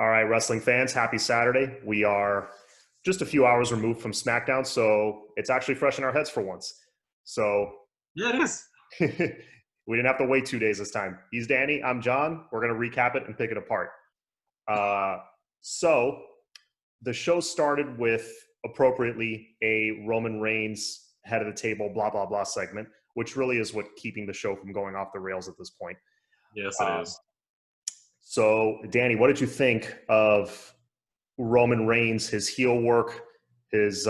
All right, wrestling fans, happy Saturday. We are just a few hours removed from SmackDown, so it's actually fresh in our heads for once. So Yeah, it is. we didn't have to wait 2 days this time. He's Danny, I'm John. We're going to recap it and pick it apart. So the show started with, appropriately, a Roman Reigns head of the table, blah, blah, blah segment, which really is what keeping the show from going off the rails at this point. Yes, it is. So, Danny, what did you think of Roman Reigns, his heel work, his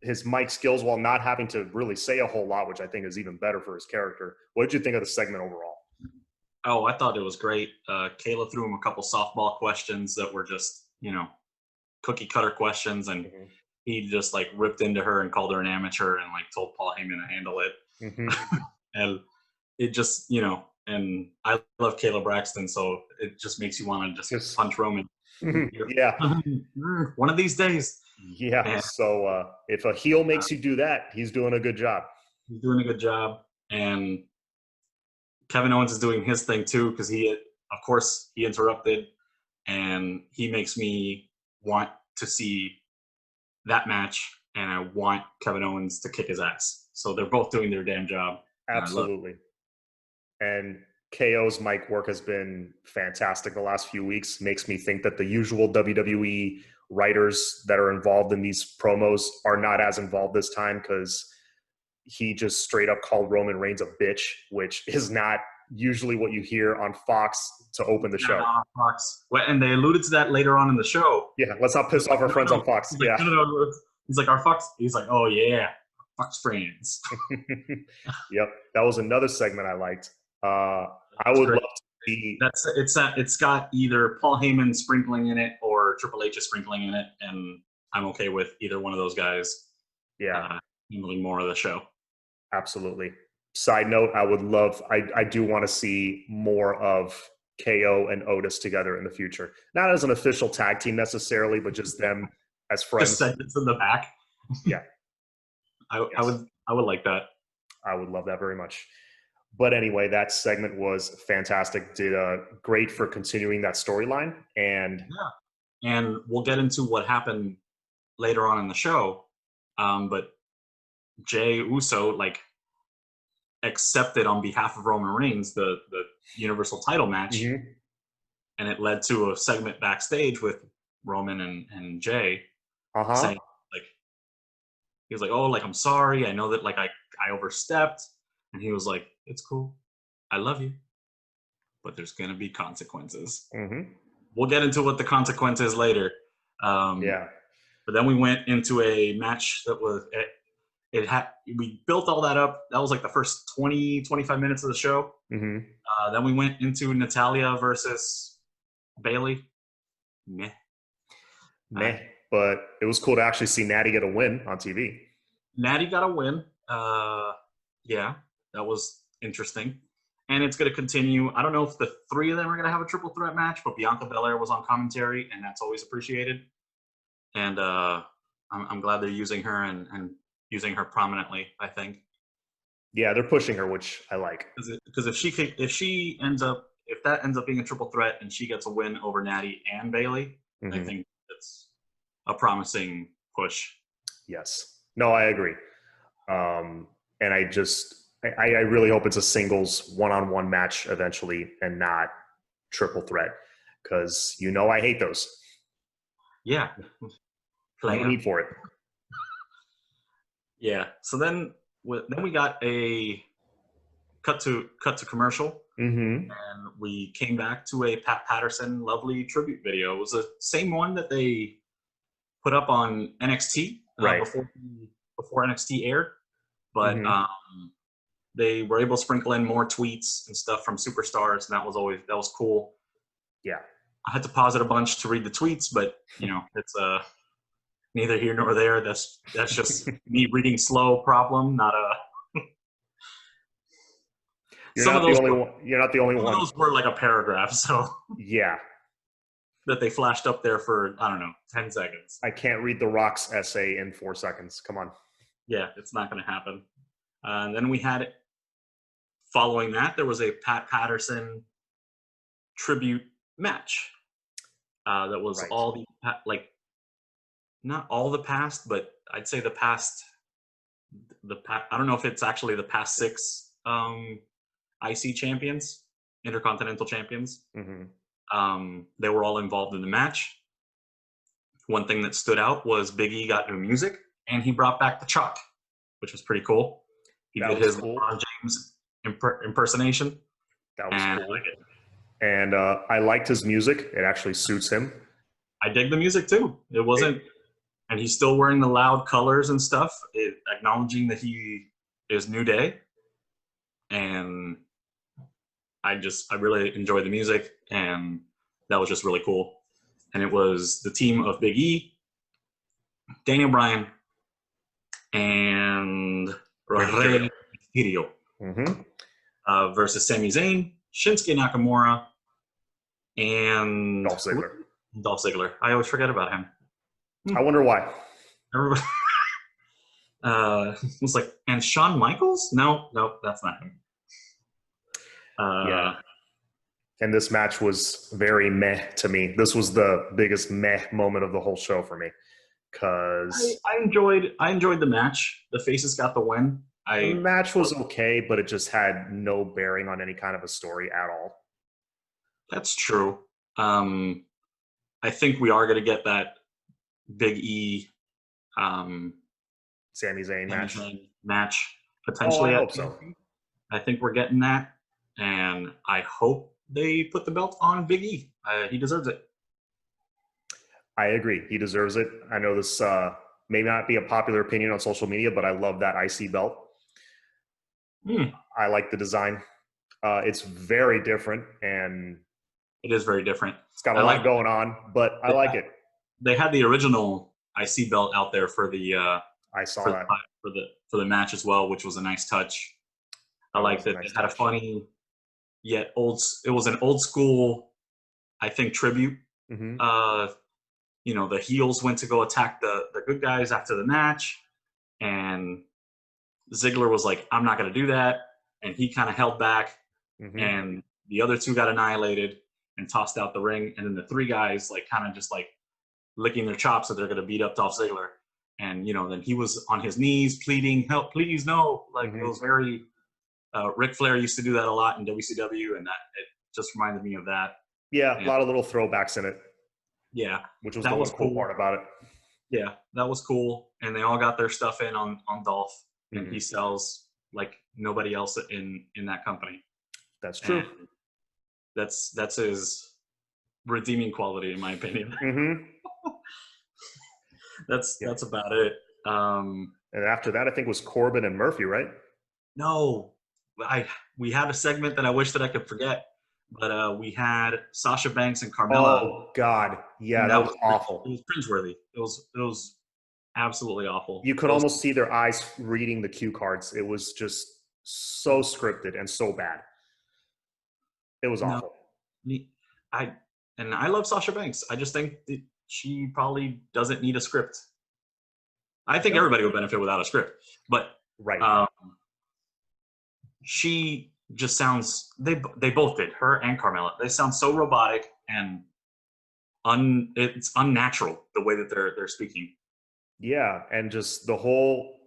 his mic skills while not having to really say a whole lot, which I think is even better for his character? What did you think of the segment overall? Oh, I thought it was great. Kayla threw him a couple softball questions that were just, cookie cutter questions, and he just like ripped into her and called her an amateur and like told Paul Heyman to handle it. And it just, and I love Kayla Braxton, so it just makes you want to just punch Roman. Yeah. One of these days. Yeah. And so if a heel makes you do that, he's doing a good job. He's doing a good job. And Kevin Owens is doing his thing too, because he interrupted, and he makes me want to see that match, and I want Kevin Owens to kick his ass. So they're both doing their damn job. Absolutely. And KO's mic work has been fantastic the last few weeks. Makes me think that the usual WWE writers that are involved in these promos are not as involved this time, because he just straight up called Roman Reigns a bitch, which is not usually what you hear on Fox to open the show. Fox. Well, and they alluded to that later on in the show. Yeah, let's not piss off our friends on Fox. He's like, no. He's like, our Fox. He's like, oh yeah, Fox friends. Yep, that was another segment I liked. I would love to see. It's got either Paul Heyman sprinkling in it or Triple H is sprinkling in it, and I'm okay with either one of those guys. Yeah, handling more of the show. Absolutely. Side note, I do want to see more of KO and Otis together in the future. Not as an official tag team necessarily, but just them as friends. Just segments in the back. Yeah. I would like that. I would love that very much. But anyway, that segment was fantastic. Did great for continuing that storyline. And we'll get into what happened later on in the show. But Jey Uso accepted on behalf of Roman Reigns the Universal title match, and it led to a segment backstage with Roman and Jey saying he was like, oh, I'm sorry, I know that I overstepped, and he was like, it's cool, I love you, but there's gonna be consequences. We'll get into what the consequence is later. But then we went into a match that was we built all that up. That was like the first 20-25 minutes of the show. Then we went into Natalya versus Bayley. Meh. But it was cool to actually see Natty get a win on TV. Natty got a win. Yeah, that was interesting. And it's going to continue. I don't know if the three of them are going to have a triple threat match, but Bianca Belair was on commentary, and that's always appreciated. And I'm glad they're using her and using her prominently, I think. Yeah, they're pushing her, which I like. Because if that ends up being a triple threat and she gets a win over Natty and Bayley, I think it's a promising push. Yes. No, I agree. And I really hope it's a singles one-on-one match eventually and not triple threat, because I hate those. Yeah. No need for it. Yeah. So then we got a cut to commercial, and we came back to a Pat Patterson lovely tribute video. It was the same one that they put up on NXT before NXT aired, but they were able to sprinkle in more tweets and stuff from superstars, and that was cool. Yeah. I had to pause it a bunch to read the tweets, but it's neither here nor there. That's just me reading slow problem, not a. You're not the only one. Some of those were like a paragraph, so. Yeah. That they flashed up there for, I don't know, 10 seconds. I can't read The Rock's essay in 4 seconds. Come on. Yeah, it's not going to happen. And then we had, following that, there was a Pat Patterson tribute match that was Right. all the not all the past, but I'd say the past. I don't know if it's actually the past 6 IC champions, Intercontinental champions. They were all involved in the match. One thing that stood out was Big E got new music, and he brought back the chalk, which was pretty cool. He did his cool. LeBron James impersonation. That was cool. I like it. And I liked his music. It actually suits him. I dig the music too. It wasn't, and he's still wearing the loud colors and stuff, acknowledging that he is New Day. And I really enjoyed the music, and that was just really cool. And it was the team of Big E, Daniel Bryan, and Rey Mysterio versus Sami Zayn, Shinsuke Nakamura, and Dolph Ziggler. I always forget about him. I wonder why. Everybody was like, and Shawn Michaels? No, that's not him. Yeah. And this match was very meh to me. This was the biggest meh moment of the whole show for me. Because I enjoyed the match. The faces got the win. The match was okay, but it just had no bearing on any kind of a story at all. That's true. I think we are going to get that Big E Sami Zayn match potentially. I hope so. I think we're getting that, and I hope they put the belt on Big E. He deserves it. I agree. He deserves it. I know this may not be a popular opinion on social media, but I love that IC belt. I like the design. It's very different, and it is very different. It's got a lot going on, but I like it. They had the original IC belt out there for the I saw that for the match as well, which was a nice touch. I like that it had a funny yet old. It was an old school, I think, tribute. The heels went to go attack the good guys after the match, and Ziggler was like, "I'm not going to do that," and he kind of held back, and the other two got annihilated and tossed out the ring, and then the 3 guys kind of just licking their chops that they're going to beat up Dolph Ziggler, and then he was on his knees pleading, "Help, please, no!" It was very. Ric Flair used to do that a lot in WCW, and it just reminded me of that. Yeah, a lot of little throwbacks in it. Yeah, which was the one cool part about it. Yeah, that was cool, and they all got their stuff in on Dolph, and he sells like nobody else in that company. That's true. And that's his redeeming quality, in my opinion. That's about it. And after that, I think it was Corbin and Murphy, right? No, we had a segment that I wish that I could forget. But we had Sasha Banks and Carmella. Oh God, yeah, that was awful. It was cringeworthy. It was absolutely awful. You could almost see their eyes reading the cue cards. It was just so scripted and so bad. It was awful. I love Sasha Banks. I just think that she probably doesn't need a script. I think everybody would benefit without a script, but she just sounds. They both did, her and Carmella. They sound so robotic and it's unnatural the way that they're speaking. Yeah, and just the whole.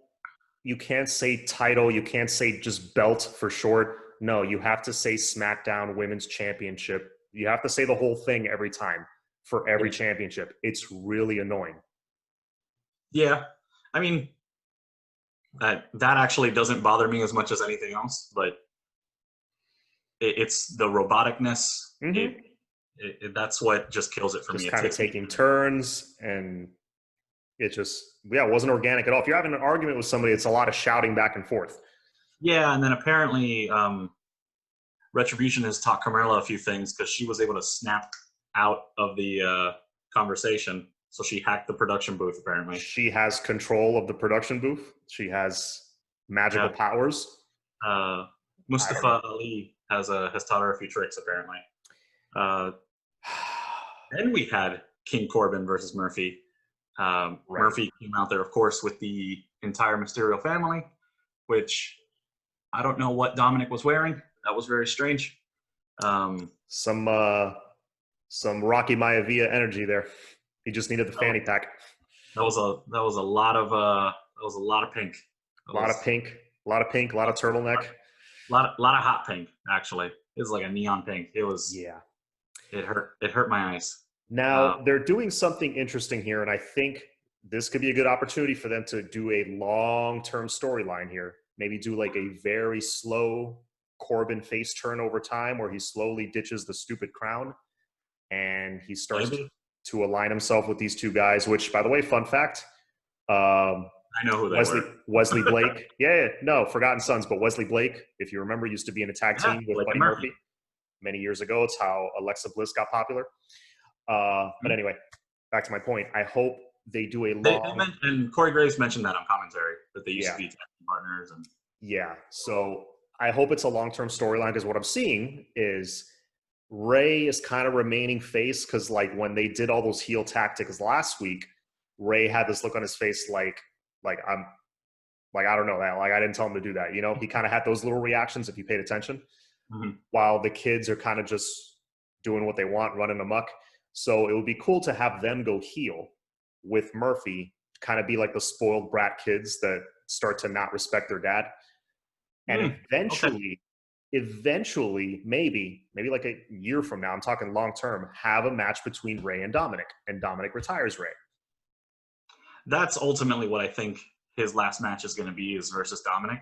You can't say title. You can't say just belt for short. No, you have to say SmackDown Women's Championship. You have to say the whole thing every time for every championship. It's really annoying. Yeah, I mean, that actually doesn't bother me as much as anything else, but it's the roboticness. That's what just kills it for me. Just kind of taking turns, and it just, it wasn't organic at all. If you're having an argument with somebody, it's a lot of shouting back and forth. Yeah, and then apparently Retribution has taught Carmella a few things because she was able to snap out of the conversation. So she hacked the production booth, apparently. She has control of the production booth. She has magical powers. Mustafa Ali has taught her a few tricks, apparently. Then we had King Corbin versus Murphy. Murphy came out there, of course, with the entire Mysterio family, which I don't know what Dominic was wearing. That was very strange. Some Some Rocky Maivia energy there. He just needed the fanny pack. That was a lot of pink. A lot of pink, a lot of turtleneck. A lot of hot pink, actually. It was like a neon pink. It was, yeah. It hurt my eyes. Now, they're doing something interesting here, and I think this could be a good opportunity for them to do a long-term storyline here. Maybe do like a very slow Corbin face turn over time where he slowly ditches the stupid crown and he starts to align himself with these two guys, which, by the way, fun fact, I know who they were. Wesley Blake. No, Forgotten Sons, but Wesley Blake, if you remember, used to be in a tag team with Buddy Murphy many years ago. It's how Alexa Bliss got popular. But anyway, back to my point. I hope they do a long... and Corey Graves mentioned that on commentary, that they used to be tag team partners. And so I hope it's a long-term storyline, because what I'm seeing is Ray is kind of remaining face, because like when they did all those heel tactics last week, Ray had this look on his face like I'm like, I don't know that, like I didn't tell him to do that, you know. He kind of had those little reactions if you paid attention, while the kids are kind of just doing what they want, running amok. So it would be cool to have them go heel with Murphy, kind of be like the spoiled brat kids that start to not respect their dad. And eventually, maybe like a year from now, I'm talking long term, have a match between Ray and Dominic retires Ray. That's ultimately what I think his last match is going to be, is versus Dominic.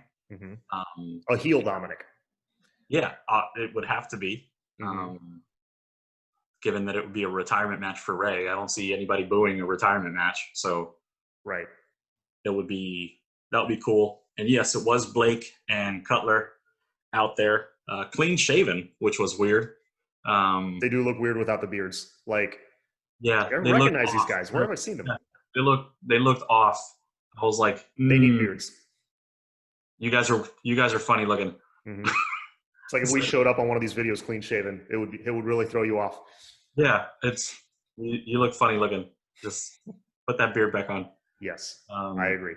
A heel Dominic. Yeah, it would have to be. Given that it would be a retirement match for Ray. I don't see anybody booing a retirement match. So that would be cool. And yes, it was Blake and Cutler out there, clean shaven, which was weird. They do look weird without the beards. Like, yeah, I recognize these guys. Where have I seen them? Yeah, they looked off. I was like, they need beards. You guys are funny looking. It's like if we showed up on one of these videos clean shaven, it would really throw you off. Yeah, you look funny looking. Just put that beard back on. Yes, I agree.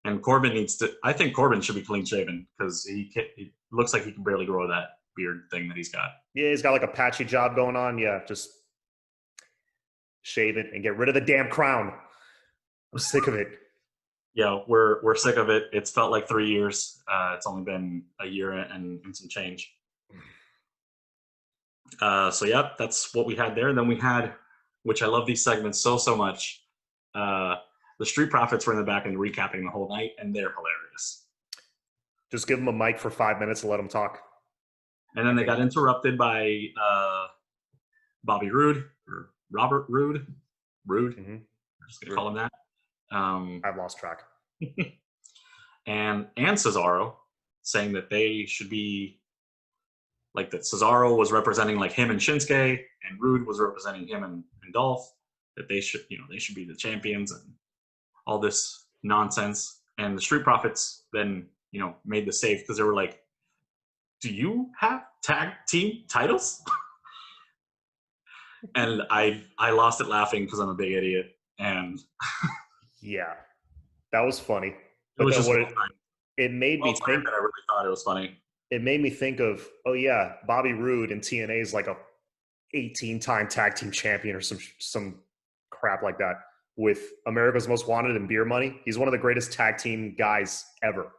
And I think Corbin should be clean shaven, because he looks like he can barely grow that beard thing that he's got. Yeah, he's got like a patchy job going on. Yeah, just shave it and get rid of the damn crown. I'm sick of it. Yeah, we're sick of it. It's felt like 3 years. It's only been a year and some change. So yeah, that's what we had there. And then we had, which I love these segments so much, the Street Profits were in the back and recapping the whole night, and they're hilarious. Just give them a mic for 5 minutes and let them talk. And then they got interrupted by Bobby Roode, or Robert Roode. I'm just going to call him that. I've lost track. and Cesaro saying that they should be, like, that Cesaro was representing like him and Shinsuke, and Roode was representing him and Dolph, that they should be the champions, and all this nonsense. And the Street Profits then, made the save, because they were like, do you have tag team titles? And I lost it laughing, because I'm a big idiot. And yeah, that was funny. It was just it made me think that I really thought it was funny. It made me think of, oh yeah, Bobby Roode in TNA is like a 18-time tag team champion or some crap like that, with America's Most Wanted and Beer Money. He's one of the greatest tag team guys ever.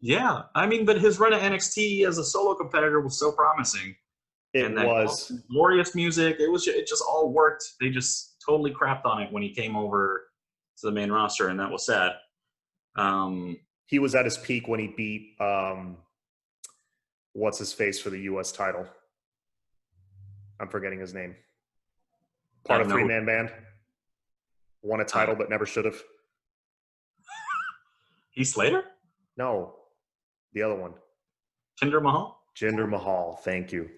Yeah, I mean, but his run at NXT as a solo competitor was so promising. It was glorious music. It just all worked. They just totally crapped on it when he came over to the main roster, and that was sad. He was at his peak when he beat what's his face for the U.S. title. I'm forgetting his name. Part of three-man band. Won a title but never should have. Heath Slater? No, the other one. Jinder Mahal? Jinder Mahal, thank you.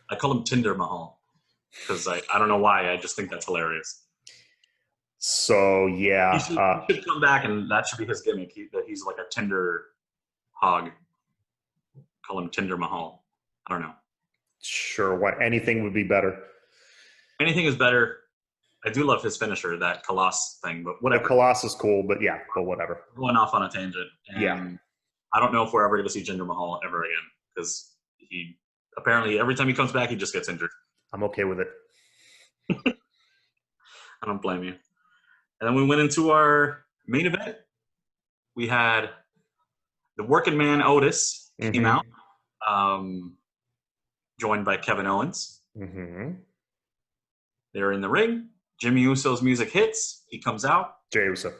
I call him Tinder Mahal because I don't know why. I just think that's hilarious. So, yeah. He should come back, and that should be his gimmick, that he's like a Tinder hog. Call him Tinder Mahal. I don't know. Sure. Anything would be better. Anything is better. I do love his finisher, that Colossus thing, but whatever. The Colossus is cool, but whatever. Going off on a tangent. And I don't know if we're ever going to see Jinder Mahal ever again, because he apparently every time he comes back, he just gets injured. I'm okay with it. I don't blame you. And then we went into our main event. We had the working man Otis came out, joined by Kevin Owens. They're in the ring. Jimmy Uso's music hits. He comes out. Jey Uso.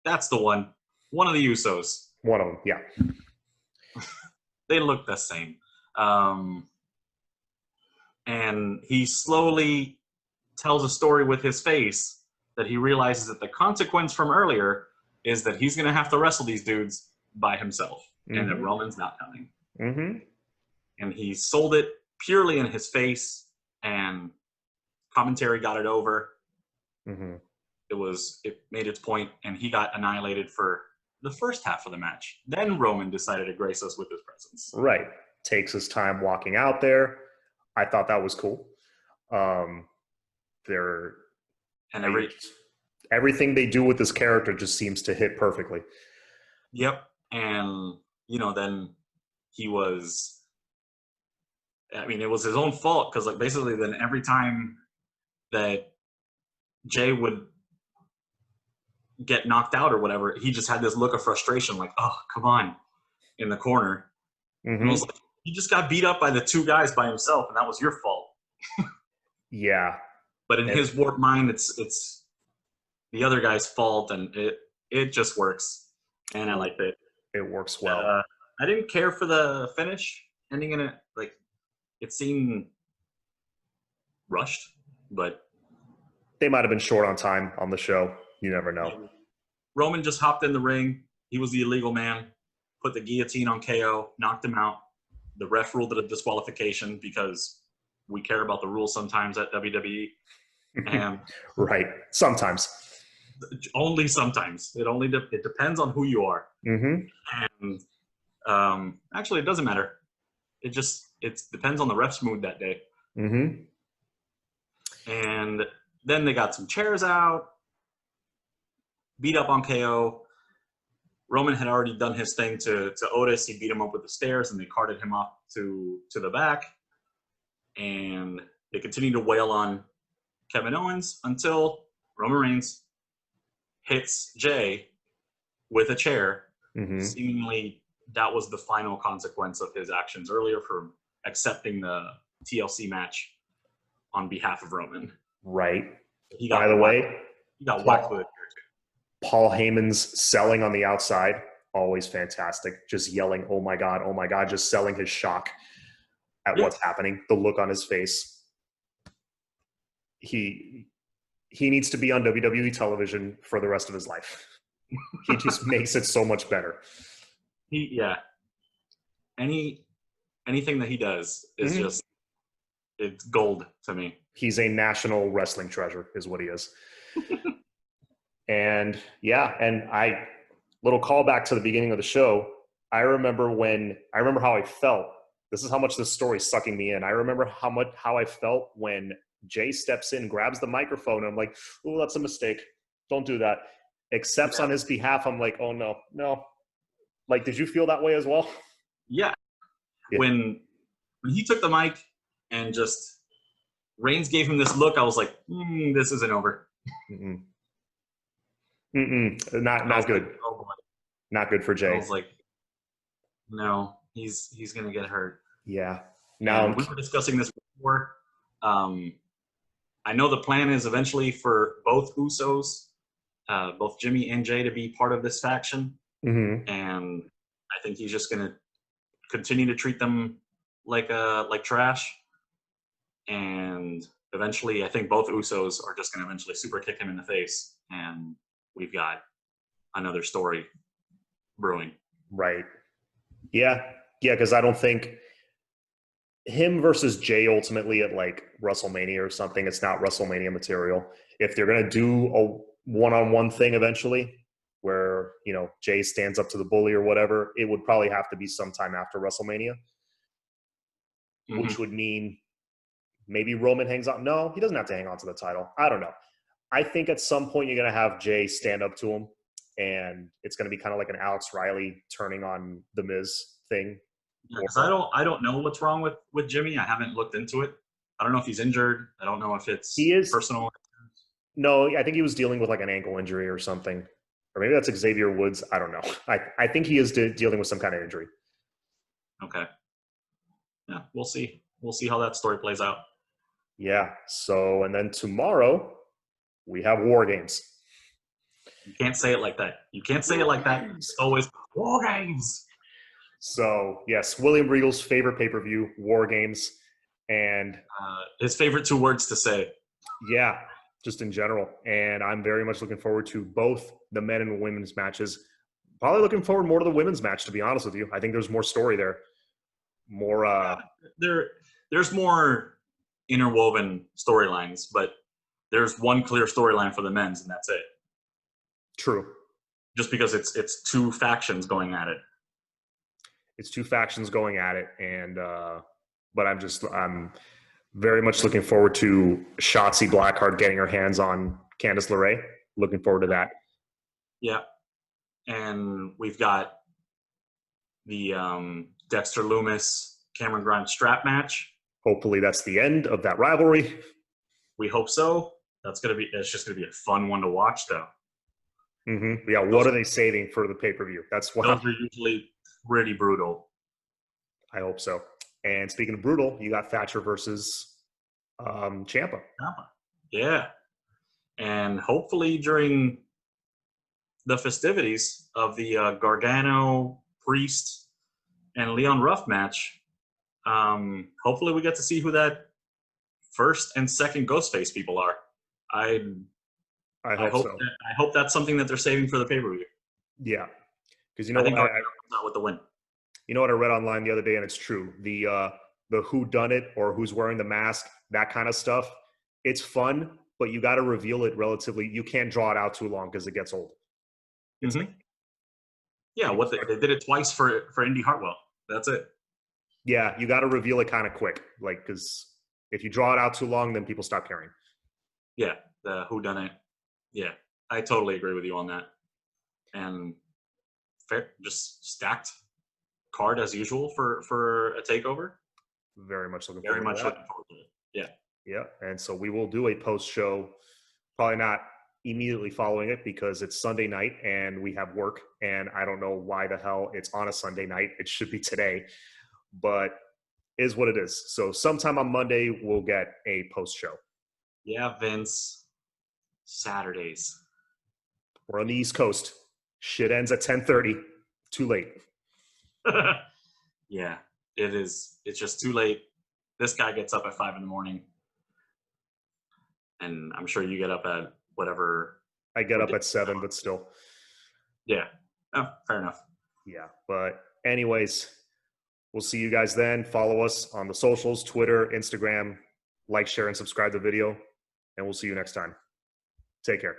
That's the one. One of the Usos. One of them, yeah. They look the same. And he slowly tells a story with his face that he realizes that the consequence from earlier is that he's going to have to wrestle these dudes by himself, and that Roman's not coming. And he sold it purely in his face, and commentary got it over. It made its point, and he got annihilated for the first half of the match. Then Roman decided to grace us with his presence. Right. Takes his time walking out there. I thought that was cool. Everything they do with this character just seems to hit perfectly. Yep. And, then he was, it was his own fault, because basically then every time that Jay would get knocked out or whatever, he just had this look of frustration, like, oh, come on, in the corner. And I was like, he just got beat up by the two guys by himself, and that was your fault. Yeah. But in his warped mind, it's the other guy's fault, and it just works. And I liked it. It works well. I didn't care for the finish, ending in it seemed rushed, but they might have been short on time on the show. You never know. Roman just hopped in the ring. He was the illegal man, put the guillotine on KO, knocked him out. The ref ruled it a disqualification, because we care about the rules sometimes at WWE. And right. Sometimes. Only sometimes. It depends on who you are. And actually, it doesn't matter. It depends on the ref's mood that day. And then they got some chairs out, beat up on KO. Roman had already done his thing to Otis. He beat him up with the stairs, and they carted him off to the back. And they continued to wail on Kevin Owens until Roman Reigns hits Jay with a chair. Seemingly, that was the final consequence of his actions earlier for accepting the TLC match on behalf of Roman. Right. By the way, he got whacked with it. Paul Heyman's selling on the outside, always fantastic. Just yelling, oh my God, just selling his shock at what's happening, the look on his face. He needs to be on WWE television for the rest of his life. He just makes it so much better. Anything that he does is just, it's gold to me. He's a national wrestling treasure is what he is. And little callback to the beginning of the show. I remember how I felt. This is how much this story's sucking me in. I remember how I felt when Jay steps in, grabs the microphone, and I'm like, oh, that's a mistake. Don't do that. Accepts on his behalf. I'm like, oh no. Like, did you feel that way as well? Yeah. When he took the mic and just Reigns gave him this look, I was like, this isn't over. Not good. Oh boy. Not good for Jay. I was like, no, he's gonna get hurt. Yeah. Now we were discussing this before. I know the plan is eventually for both Usos, both Jimmy and Jay, to be part of this faction, and I think he's just gonna continue to treat them like trash, and eventually, I think both Usos are just gonna eventually super kick him in the face, and we've got another story brewing. Right. Yeah, because I don't think him versus Jay ultimately at like WrestleMania or something, it's not WrestleMania material. If they're going to do a one-on-one thing eventually where, Jay stands up to the bully or whatever, it would probably have to be sometime after WrestleMania, which would mean maybe Roman hangs on. No, he doesn't have to hang on to the title. I don't know. I think at some point you're going to have Jay stand up to him, and it's going to be kind of like an Alex Riley turning on The Miz thing. Yeah, 'cause I don't know what's wrong with Jimmy. I haven't looked into it. I don't know if he's injured. I don't know if it's personal. No, I think he was dealing with like an ankle injury or something. Or maybe that's Xavier Woods. I don't know. I think he is dealing with some kind of injury. Okay. Yeah, we'll see. We'll see how that story plays out. Yeah. So, and then tomorrow we have War Games. You can't say it like that. You can't say it like that. It's always War Games. So, yes, William Regal's favorite pay-per-view, War Games. And his favorite 2 words to say. Yeah, just in general. And I'm very much looking forward to both the men and women's matches. Probably looking forward more to the women's match, to be honest with you. I think there's more story there. More there's more interwoven storylines, but there's one clear storyline for the men's, and that's it. True. Just because it's 2 factions going at it. It's 2 factions going at it, and but I'm very much looking forward to Shotzi Blackheart getting her hands on Candice LeRae. Looking forward to that. Yeah, and we've got the Dexter Lumis Cameron Grimes strap match. Hopefully, that's the end of that rivalry. We hope so. It's just gonna be a fun one to watch, though. Mm-hmm. Yeah, what are they saving for the pay-per-view? That's what those are usually pretty brutal. I hope so. And speaking of brutal, you got Thatcher versus Ciampa. Yeah. And hopefully during the festivities of the Gargano, Priest, and Leon Ruff match, hopefully we get to see who that first and second Ghostface people are. I hope so. I hope that's something that they're saving for the pay-per-view. Yeah. Because I think Gargano's not with the win. You know what I read online the other day, and it's true. The who done it or who's wearing the mask, that kind of stuff. It's fun, but you got to reveal it relatively. You can't draw it out too long because it gets old. It's like, yeah, they did it twice for Indy Hartwell. That's it. Yeah, you got to reveal it kind of quick, like because if you draw it out too long, then people stop caring. Yeah, the who done it. Yeah, I totally agree with you on that. And fair, just stacked card as usual for a takeover. Very much looking forward to it. Yeah. Yeah. And so we will do a post show, probably not immediately following it because it's Sunday night and we have work. And I don't know why the hell it's on a Sunday night. It should be today, but is what it is. So sometime on Monday, we'll get a post show. Yeah, Vince. Saturdays. We're on the East Coast. Shit ends at 10:30. Too late. Yeah, it is. It's just too late. This guy gets up at 5 a.m. And I'm sure you get up at whatever. I get up at 7, but still. Yeah. Oh, fair enough. Yeah. But anyways, we'll see you guys then. Follow us on the socials, Twitter, Instagram. Like, share, and subscribe to the video. And we'll see you next time. Take care.